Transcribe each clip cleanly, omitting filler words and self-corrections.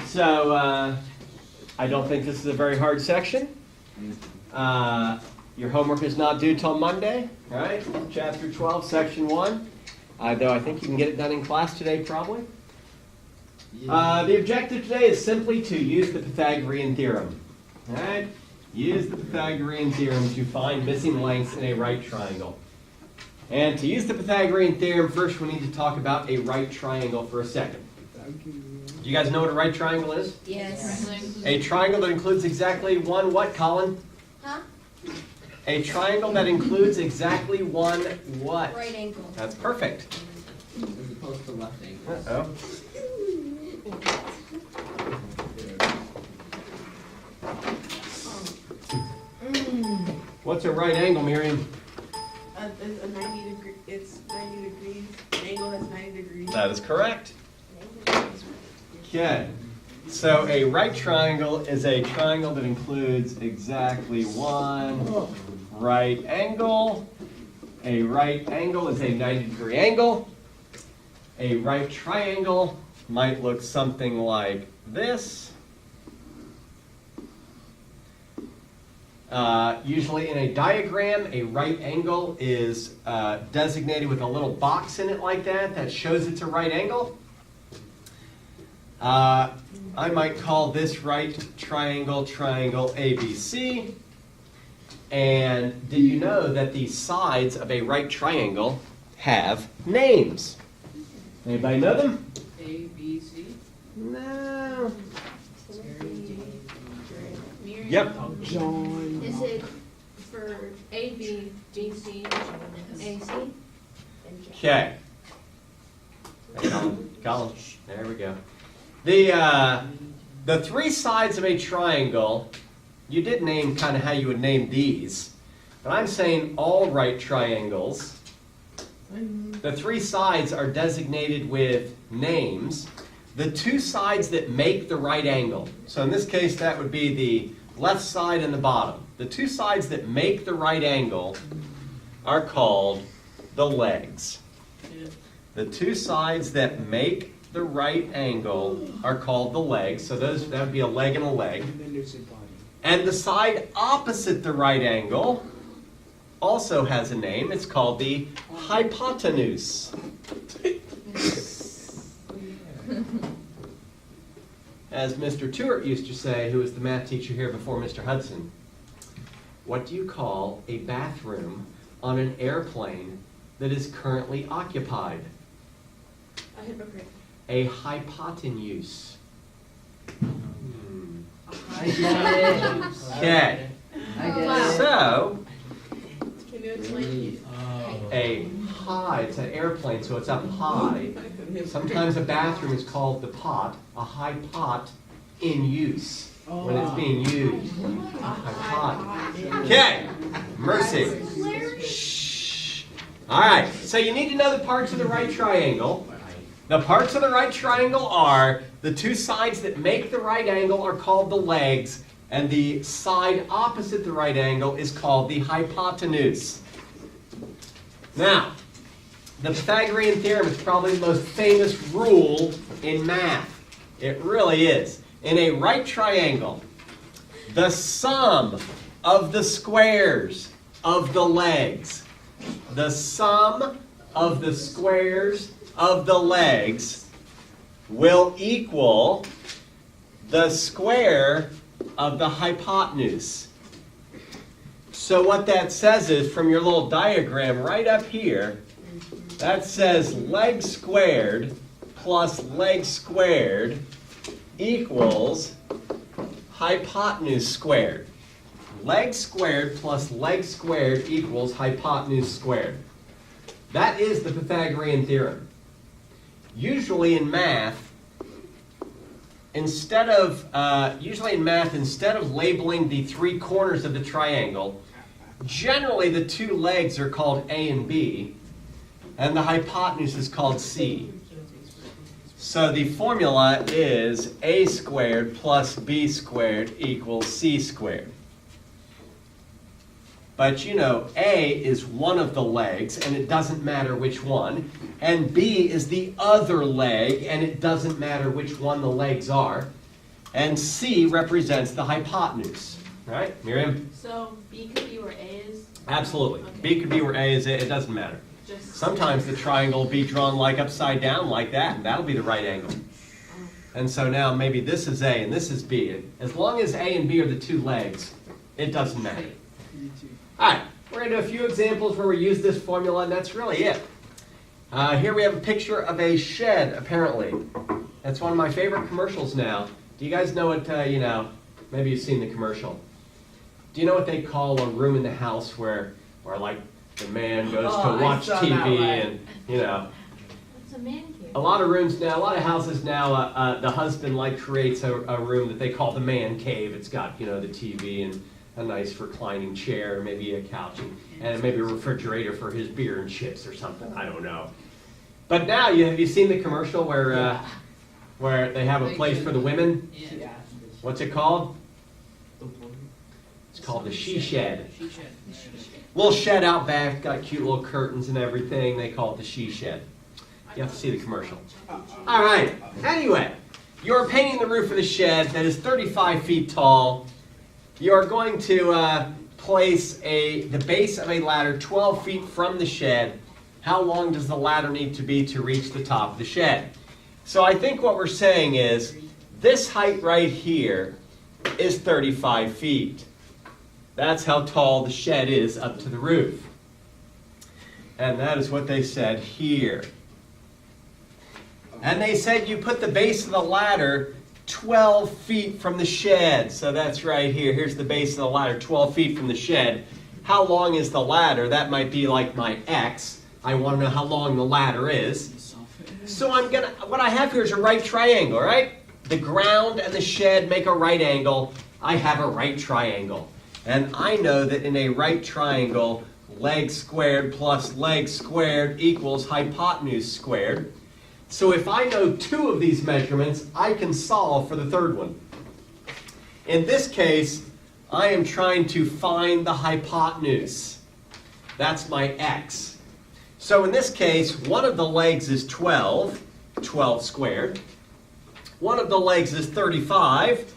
So I don't think this is a very hard section. Your homework is not due till Monday, right? Chapter 12, section 1. Though I think you can get it done in class today, probably. The objective today is simply to use the Pythagorean theorem. All right? Use the Pythagorean theorem to find missing lengths in a right triangle. And to use the Pythagorean theorem, first we need to talk about a right triangle for a second. Do you guys know what a right triangle is? Yes. A triangle that includes exactly one what, Colin? Huh? A triangle that includes exactly one what? Right angle. That's perfect. As opposed to left angle. Uh-oh. What's a right angle, Miriam? A 90 degree. It's 90 degrees. The angle has 90 degrees. That is correct. Okay. So a right triangle is a triangle that includes exactly one right angle. A right angle is a 90-degree angle. A right triangle might look something like this. Usually in a diagram, a right angle is designated with a little box in it like that that shows it's a right angle. I might call this right triangle ABC. And did you know that the sides of a right triangle have names? Anybody know them? A, B, C. No. Miriam. Yep. John. Is it for A, B, B, C, A, C? Okay. Colin. There we go. The three sides of a triangle, you did name kind of how you would name these, but I'm saying all right triangles. The three sides are designated with names. The two sides that make the right angle, so in this case that would be the left side and the bottom. The two sides that make the right angle are called the legs. The two sides that make the right angle are called the legs. So that would be a leg and a leg. And the side opposite the right angle also has a name. It's called the hypotenuse. As Mr. Tewart used to say, who was the math teacher here before Mr. Hudson, what do you call a bathroom on an airplane that is currently occupied? A hypocrite. A hypotenuse. I get it. Okay. I get Wow. it. So, Can you explain? a high, it's an airplane, so it's up high. Sometimes a bathroom is called the pot, a high pot in use, when it's being used. A high pot. Okay, Mercy. Shh. All right, so you need to know the parts of the right triangle. The parts of the right triangle are the two sides that make the right angle are called the legs, and the side opposite the right angle is called the hypotenuse. Now, the Pythagorean theorem is probably the most famous rule in math. It really is. In a right triangle, the sum of the squares of the legs, the sum of the squares of the legs will equal the square of the hypotenuse. So what that says is, from your little diagram right up here, that says leg squared plus leg squared equals hypotenuse squared. Leg squared plus leg squared equals hypotenuse squared. That is the Pythagorean theorem. Usually in math, instead of labeling the three corners of the triangle, generally the two legs are called A and B, and the hypotenuse is called C. So the formula is A squared plus B squared equals C squared. But you know, A is one of the legs, and it doesn't matter which one. And B is the other leg, and it doesn't matter which one the legs are. and C represents the hypotenuse. Right, Miriam? So B could be where A is? Absolutely. Okay. B could be where A is, it doesn't matter. Just. Sometimes the triangle will be drawn like upside down like that, and that'll be the right angle. And so now maybe this is A and this is B. As long as A and B are the two legs, it doesn't matter. All right, we're going to do a few examples where we use this formula, and that's really it. Here we have a picture of a shed, apparently. That's one of my favorite commercials now. Do you guys know what, maybe you've seen the commercial. Do you know what they call a room in the house where like, the man goes Oh, to I watch saw TV that one. and, It's a man cave. a lot of rooms now, a lot of houses now, the husband creates a room that they call the man cave. It's got, the TV and a nice reclining chair, maybe a couch, and maybe a refrigerator for his beer and chips or something. I don't know. But now, have you seen the commercial where they have a place for the women? Yeah. What's it called? It's called the she shed. She shed. Little shed out back, got cute little curtains and everything. They call it the she shed. You have to see the commercial. All right. Anyway, you're painting the roof of the shed that is 35 feet tall. You're going to place the base of a ladder 12 feet from the shed. How long does the ladder need to be to reach the top of the shed? So I think what we're saying is this height right here is 35 feet. That's how tall the shed is up to the roof. And that is what they said here. And they said you put the base of the ladder 12 feet from the shed. So that's right here. Here's the base of the ladder, 12 feet from the shed. How long is the ladder? That might be like my X. I want to know how long the ladder is. So what I have here is a right triangle, right? The ground and the shed make a right angle. I have a right triangle. And I know that in a right triangle, leg squared plus leg squared equals hypotenuse squared. So if I know two of these measurements, I can solve for the third one. In this case, I am trying to find the hypotenuse. That's my X. So in this case, one of the legs is 12 squared. One of the legs is 35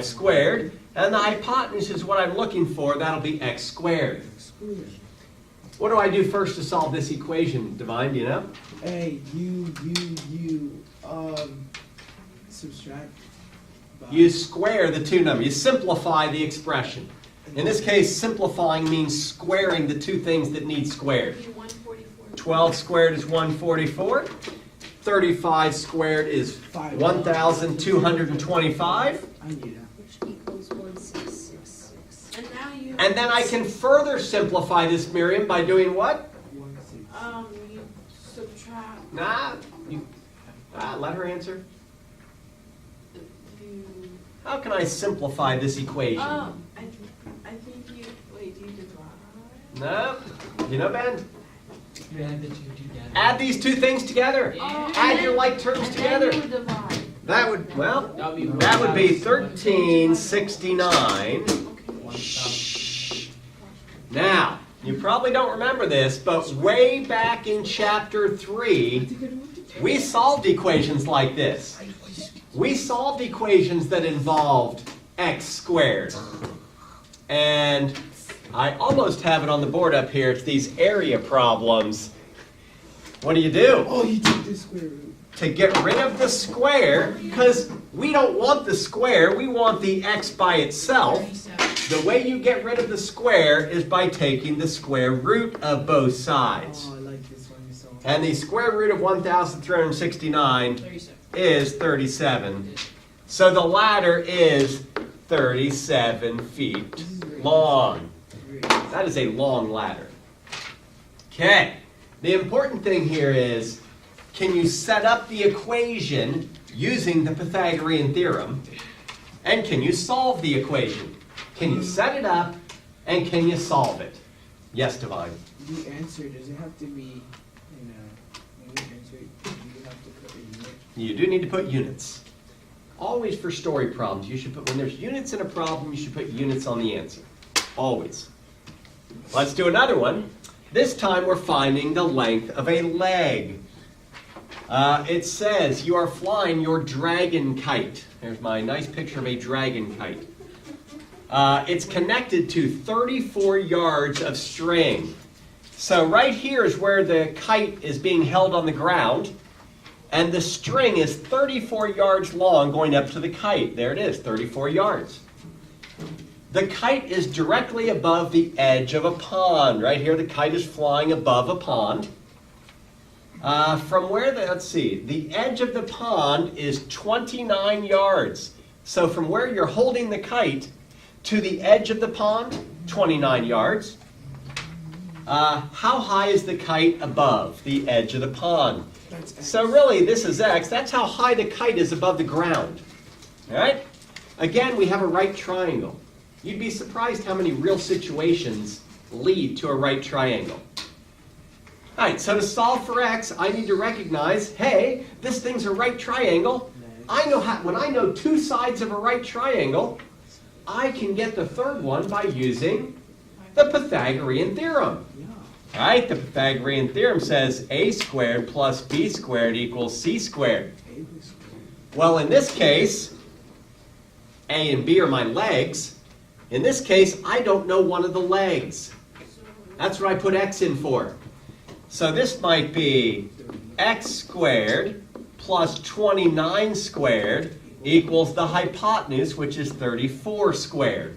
squared. And the hypotenuse is what I'm looking for. That'll be X squared. What do I do first to solve this equation, Divine? Do you know? Subtract. You square the two numbers. You simplify the expression. In this case, simplifying means squaring the two things that need squared. 144. 12 squared is 144. 35 squared is 1,225. I knew that. Which equals 1666. And now you. And then I can further simplify this, Miriam, by doing what? 1, 6. You subtract. Let her answer. You. How can I simplify this equation? I think you. Wait, do you divide? No? You know, Ben? You add the two together. Add these two things together. Oh, Add and your then- like terms and together. Then you would divide. That would, well, That would be that would be 1369. $1,000. Shh. Now, you probably don't remember this, but way back in chapter 3, we solved equations like this. We solved equations that involved x squared. And I almost have it on the board up here. It's these area problems. What do? Oh, you took the square root. To get rid of the square, because we don't want the square, we want the x by itself. The way you get rid of the square is by taking the square root of both sides. Oh, I like this one. So. And the square root of 1,369 37. is 37. So the ladder is 37 feet long. That is a long ladder. Okay. The important thing here is, can you set up the equation using the Pythagorean theorem? And can you solve the equation? Can you set it up and can you solve it? Yes, Divine. The answer, does it have to be, when you answer it, do you have to put a unit? You do need to put units. Always for story problems, you should put, when there's units in a problem, you should put units on the answer. Always. Let's do another one. This time we're finding the length of a leg. It says you are flying your dragon kite. There's my nice picture of a dragon kite. It's connected to 34 yards of string. So right here is where the kite is being held on the ground, and the string is 34 yards long going up to the kite. There it is, 34 yards. The kite is directly above the edge of a pond. Right here, the kite is flying above a pond. From where let's see, the edge of the pond is 29 yards. So from where you're holding the kite to the edge of the pond, 29 yards. How high is the kite above the edge of the pond? So really, this is x. That's how high the kite is above the ground. All right? Again, we have a right triangle. You'd be surprised how many real situations lead to a right triangle. All right, so to solve for x, I need to recognize, hey, this thing's a right triangle. I know when I know two sides of a right triangle, I can get the third one by using the Pythagorean theorem. All right, the Pythagorean theorem says a squared plus b squared equals c squared. Well, in this case, a and b are my legs. In this case, I don't know one of the legs. That's what I put x in for. So this might be x squared plus 29 squared equals the hypotenuse, which is 34 squared.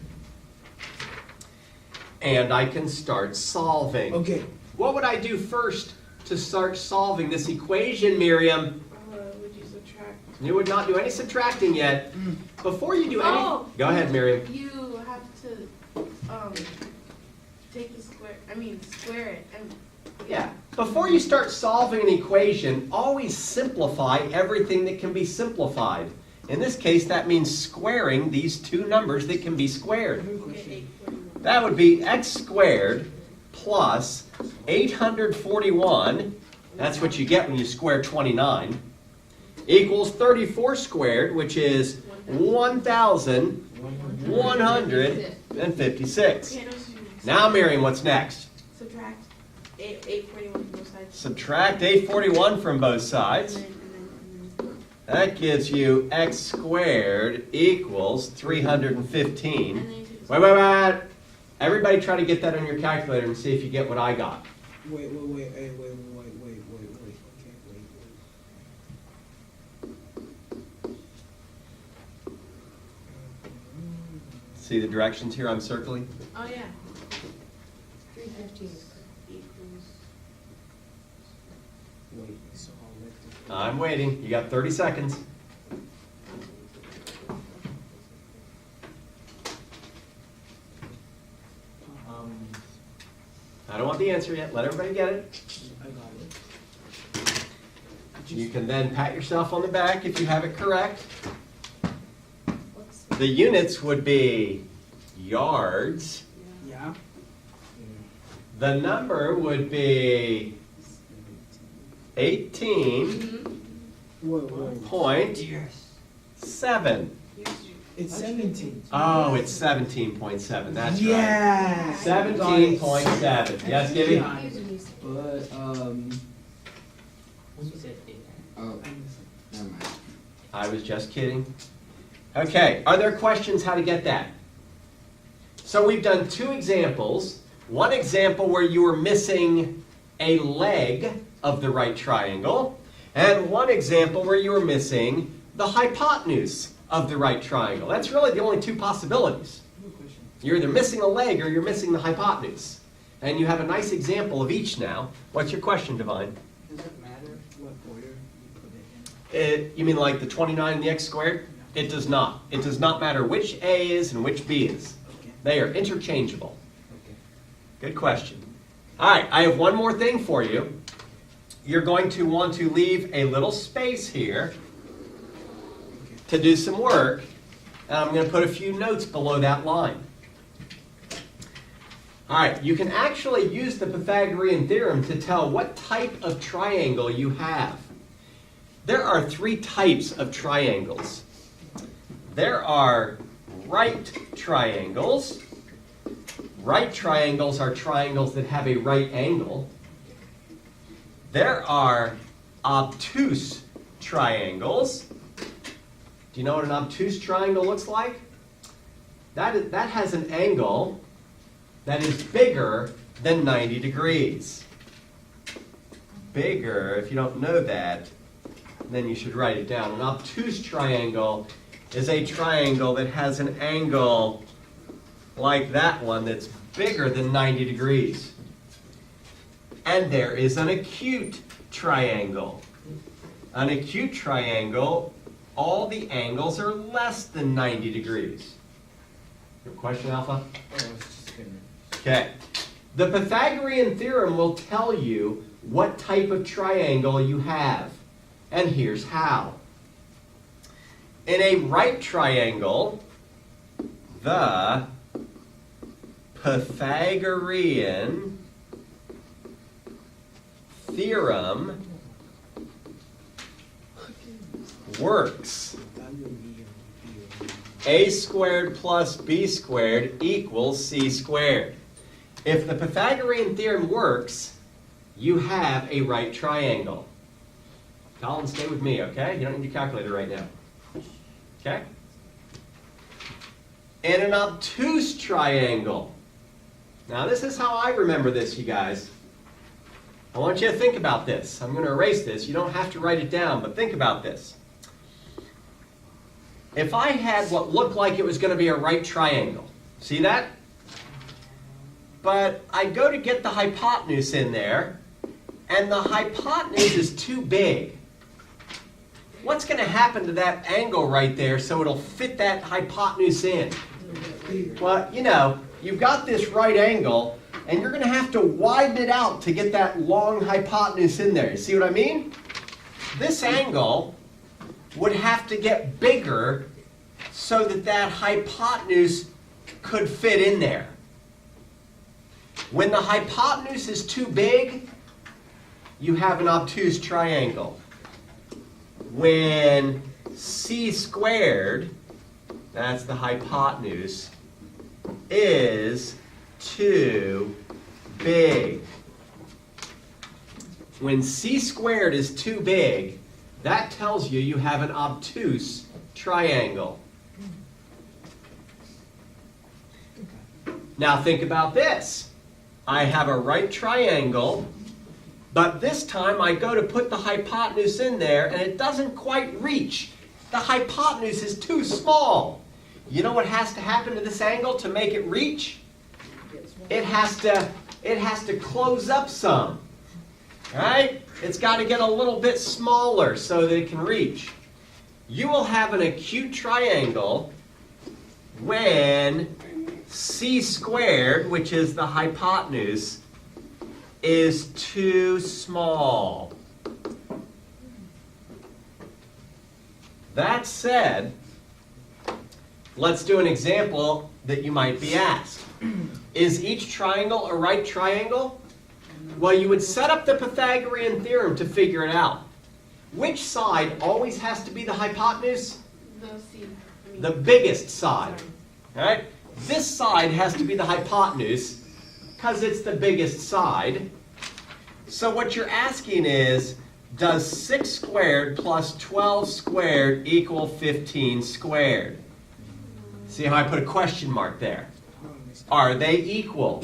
And I can start solving. Okay. What would I do first to start solving this equation, Miriam? Would you subtract? You would not do any subtracting yet. Before you do any... Oh. Go ahead, Miriam. You have to take the square. Square it. Yeah. Before you start solving an equation, always simplify everything that can be simplified. In this case, that means squaring these two numbers that can be squared. That would be x squared plus 841, that's what you get when you square 29, equals 34 squared, which is 1,156. Now, Miriam, what's next? Subtract 841 from both sides. Subtract 841 from both sides. And then That gives you x squared equals 315. and then you take the Wait. Everybody try to get that on your calculator and see if you get what I got. Wait. Okay, wait. See the directions here I'm circling? Oh yeah. 315. Wait, so I'll let the... I'm waiting. You got 30 seconds. I don't want the answer yet. Let everybody get it. I got it. You can then pat yourself on the back if you have it correct. What's The units would be yards. Yeah? The number would be 18.7. It's 17. Oh, it's 17.7. That's right. Yeah! 17.7. Yes, Gibby? But, What was it? Oh, never mind. I was just kidding. Okay, are there questions how to get that? So we've done two examples. One example where you were missing a leg of the right triangle, and one example where you were missing the hypotenuse of the right triangle. That's really the only two possibilities. You're either missing a leg or you're missing the hypotenuse. And you have a nice example of each now. What's your question, Divine? does it matter what order you put it in? You mean like the 29 and the x squared? It does not. It does not matter which A is and which B is. Okay. They are interchangeable. Okay. Good question. All right, I have one more thing for you. You're going to want to leave a little space here to do some work. And I'm going to put a few notes below that line. All right, you can actually use the Pythagorean theorem to tell what type of triangle you have. There are three types of triangles. There are right triangles. Right triangles are triangles that have a right angle. There are obtuse triangles. Do you know what an obtuse triangle looks like? That has an angle that is bigger than 90 degrees. Bigger, if you don't know that, then you should write it down. An obtuse triangle is a triangle that has an angle like that one that's bigger than 90 degrees. And there is an acute triangle. An acute triangle, all the angles are less than 90 degrees. Your question, Alpha? Oh, I was just gonna. Okay. The Pythagorean theorem will tell you what type of triangle you have. And here's how. In a right triangle, the Pythagorean theorem works. A squared plus b squared equals c squared. If the Pythagorean theorem works, you have a right triangle. Colin, stay with me, okay? You don't need your calculator right now. Okay? And an obtuse triangle. Now this is how I remember this, you guys. I want you to think about this. I'm going to erase this. You don't have to write it down, but think about this. If I had what looked like it was going to be a right triangle, see that? But I go to get the hypotenuse in there, and the hypotenuse is too big. What's going to happen to that angle right there so it'll fit that hypotenuse in? Well, you know, you've got this right angle, and you're going to have to widen it out to get that long hypotenuse in there. You see what I mean? This angle would have to get bigger so that that hypotenuse could fit in there. When the hypotenuse is too big, you have an obtuse triangle. When c squared, that's the hypotenuse, is too big. When c squared is too big, that tells you you have an obtuse triangle. Now think about this. I have a right triangle, but this time I go to put the hypotenuse in there and it doesn't quite reach. The hypotenuse is too small. You know what has to happen to this angle to make it reach? It has to close up some. Right? It's got to get a little bit smaller so that it can reach. You will have an acute triangle when c squared, which is the hypotenuse, is too small. That said, let's do an example that you might be asked. Is each triangle a right triangle? Well, you would set up the Pythagorean theorem to figure it out. Which side always has to be the hypotenuse? The biggest side. Right? This side has to be the hypotenuse because it's the biggest side. So what you're asking is, does 6 squared plus 12 squared equal 15 squared? See how I put a question mark there? Are they equal?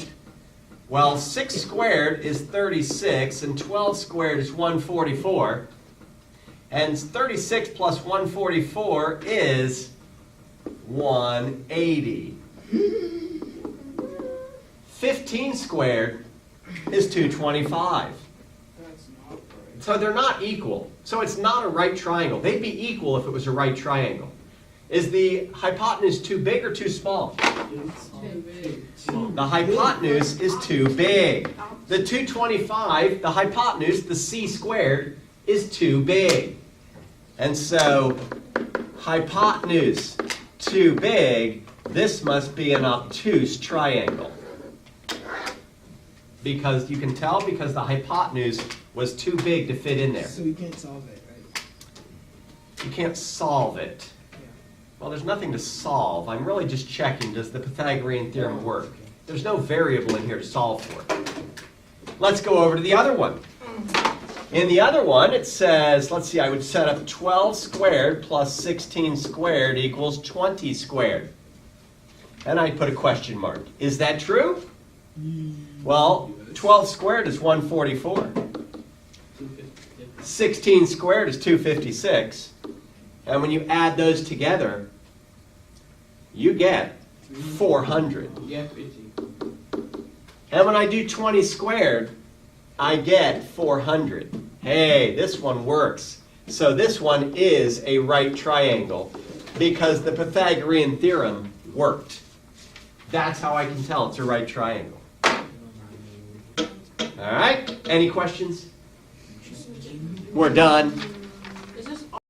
Well, 6 squared is 36, and 12 squared is 144. And 36 plus 144 is 180. 15 squared is 225. That's not right. So they're not equal. So it's not a right triangle. They'd be equal if it was a right triangle. Is the hypotenuse too big or too small? The hypotenuse is too big. The 225, the hypotenuse, the c squared, is too big. And so, hypotenuse too big, this must be an obtuse triangle. Because you can tell because the hypotenuse was too big to fit in there. So we can't solve it, right? You can't solve it. Well, there's nothing to solve. I'm really just checking, does the Pythagorean theorem work? There's no variable in here to solve for it. Let's go over to the other one. In the other one, it says, let's see, I would set up 12 squared plus 16 squared equals 20 squared. And I put a question mark. Is that true? Well, 12 squared is 144. 16 squared is 256. And when you add those together, you get 400. Yeah, pretty. And when I do 20 squared, I get 400. Hey, this one works. So this one is a right triangle because the Pythagorean theorem worked. That's how I can tell it's a right triangle. All right, any questions? We're done.